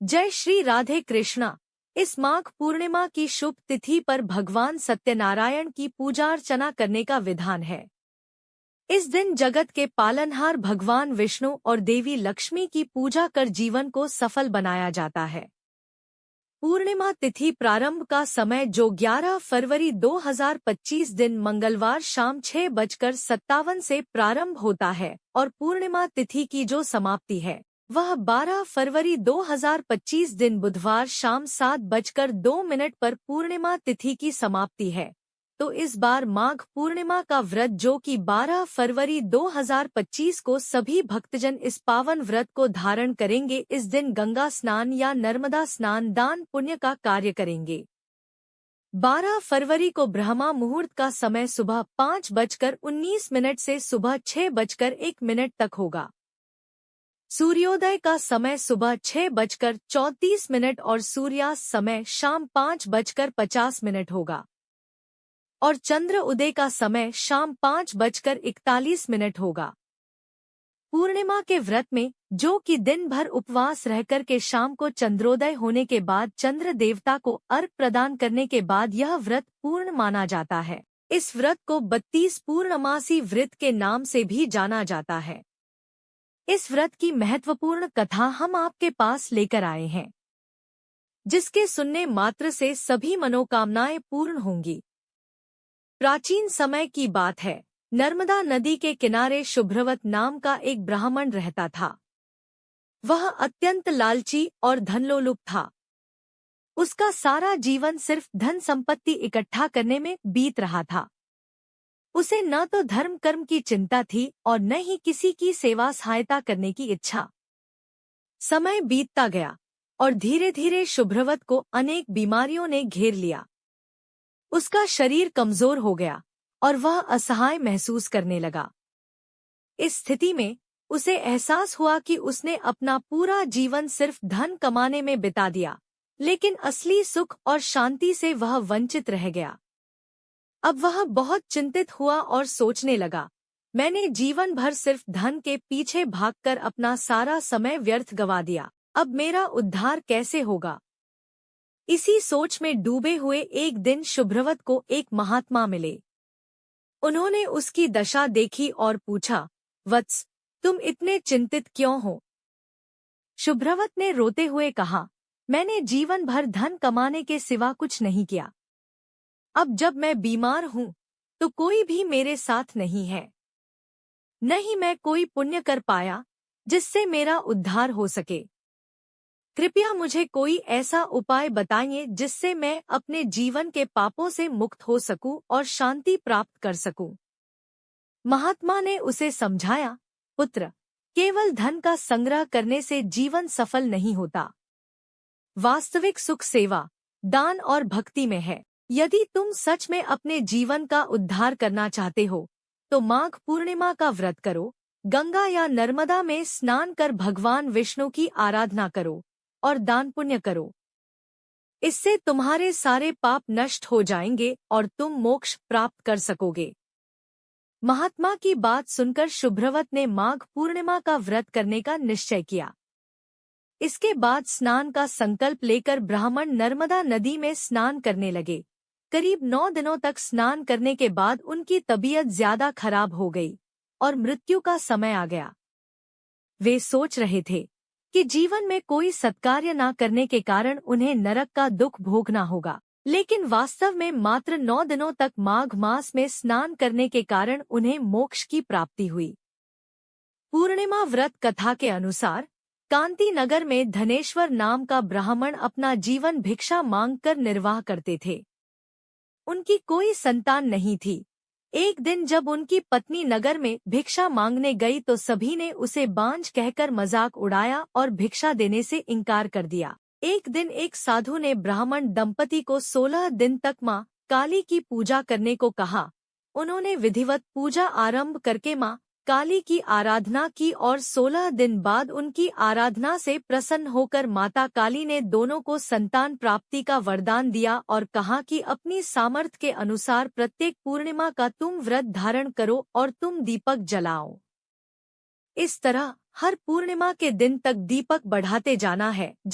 जय श्री राधे कृष्णा। इस माघ पूर्णिमा की शुभ तिथि पर भगवान सत्यनारायण की पूजा अर्चना करने का विधान है। इस दिन जगत के पालनहार भगवान विष्णु और देवी लक्ष्मी की पूजा कर जीवन को सफल बनाया जाता है। पूर्णिमा तिथि प्रारंभ का समय जो 11 फरवरी 2025 दिन मंगलवार शाम 6:57 से प्रारंभ होता है और पूर्णिमा तिथि की जो समाप्ति है वह 12 फरवरी 2025 दिन बुधवार शाम 7:02 पर पूर्णिमा तिथि की समाप्ति है। तो इस बार माघ पूर्णिमा का व्रत जो कि 12 फरवरी 2025 को सभी भक्तजन इस पावन व्रत को धारण करेंगे। इस दिन गंगा स्नान या नर्मदा स्नान दान पुण्य का कार्य करेंगे। 12 फरवरी को ब्रह्मा मुहूर्त का समय सुबह 5:19 से सुबह 6:01 तक होगा। सूर्योदय का समय सुबह 6:34 और सूर्यास्त समय शाम 5:50 होगा और चंद्र उदय का समय शाम 5:41 होगा। पूर्णिमा के व्रत में जो कि दिन भर उपवास रहकर के शाम को चंद्रोदय होने के बाद चंद्र देवता को अर्घ्य प्रदान करने के बाद यह व्रत पूर्ण माना जाता है। इस व्रत को 32 पूर्णमासी व्रत के नाम से भी जाना जाता है। इस व्रत की महत्वपूर्ण कथा हम आपके पास लेकर आए हैं, जिसके सुनने मात्र से सभी मनोकामनाएं पूर्ण होंगी। प्राचीन समय की बात है। नर्मदा नदी के किनारे शुभ्रवत नाम का एक ब्राह्मण रहता था। वह अत्यंत लालची और धनलोलुप था। उसका सारा जीवन सिर्फ धन संपत्ति इकट्ठा करने में बीत रहा था। उसे न तो धर्म कर्म की चिंता थी और न ही किसी की सेवा सहायता करने की इच्छा। समय बीतता गया और धीरे धीरे शुभ्रवत को अनेक बीमारियों ने घेर लिया। उसका शरीर कमजोर हो गया और वह असहाय महसूस करने लगा। इस स्थिति में उसे एहसास हुआ कि उसने अपना पूरा जीवन सिर्फ धन कमाने में बिता दिया, लेकिन असली सुख और शांति से वह वंचित रह गया। अब वह बहुत चिंतित हुआ और सोचने लगा, मैंने जीवन भर सिर्फ धन के पीछे भागकर अपना सारा समय व्यर्थ गवा दिया। अब मेरा उद्धार कैसे होगा? इसी सोच में डूबे हुए एक दिन शुभ्रवत को एक महात्मा मिले। उन्होंने उसकी दशा देखी और पूछा, वत्स, तुम इतने चिंतित क्यों हो? शुभ्रवत ने रोते हुए कहा, मैंने जीवन भर धन कमाने के सिवा कुछ नहीं किया। अब जब मैं बीमार हूँ तो कोई भी मेरे साथ नहीं है। न ही मैं कोई पुण्य कर पाया जिससे मेरा उद्धार हो सके। कृपया मुझे कोई ऐसा उपाय बताइए जिससे मैं अपने जीवन के पापों से मुक्त हो सकूं और शांति प्राप्त कर सकूं। महात्मा ने उसे समझाया, पुत्र, केवल धन का संग्रह करने से जीवन सफल नहीं होता। वास्तविक सुख सेवा, दान और भक्ति में है। यदि तुम सच में अपने जीवन का उद्धार करना चाहते हो तो माघ पूर्णिमा का व्रत करो, गंगा या नर्मदा में स्नान कर भगवान विष्णु की आराधना करो और दान पुण्य करो। इससे तुम्हारे सारे पाप नष्ट हो जाएंगे और तुम मोक्ष प्राप्त कर सकोगे। महात्मा की बात सुनकर शुभ्रवत ने माघ पूर्णिमा का व्रत करने का निश्चय किया। इसके बाद स्नान का संकल्प लेकर ब्राह्मण नर्मदा नदी में स्नान करने लगे। करीब 9 दिनों तक स्नान करने के बाद उनकी तबीयत ज्यादा खराब हो गई और मृत्यु का समय आ गया। वे सोच रहे थे कि जीवन में कोई सत्कार्य न करने के कारण उन्हें नरक का दुख भोगना होगा, लेकिन वास्तव में मात्र 9 दिनों तक माघ मास में स्नान करने के कारण उन्हें मोक्ष की प्राप्ति हुई। पूर्णिमा व्रत कथा के अनुसार कांति नगर में धनेश्वर नाम का ब्राह्मण अपना जीवन भिक्षा मांगकर निर्वाह करते थे। उनकी कोई संतान नहीं थी। एक दिन जब उनकी पत्नी नगर में भिक्षा मांगने गई तो सभी ने उसे बांझ कहकर मजाक उड़ाया और भिक्षा देने से इनकार कर दिया। एक दिन एक साधु ने ब्राह्मण दंपति को 16 दिन तक माँ काली की पूजा करने को कहा। उन्होंने विधिवत पूजा आरंभ करके माँ काली की आराधना की और 16 दिन बाद उनकी आराधना से प्रसन्न होकर माता काली ने दोनों को संतान प्राप्ति का वरदान दिया और कहा कि अपनी सामर्थ्य के अनुसार प्रत्येक पूर्णिमा का तुम व्रत धारण करो और तुम दीपक जलाओ। इस तरह हर पूर्णिमा के दिन तक दीपक बढ़ाते जाना है।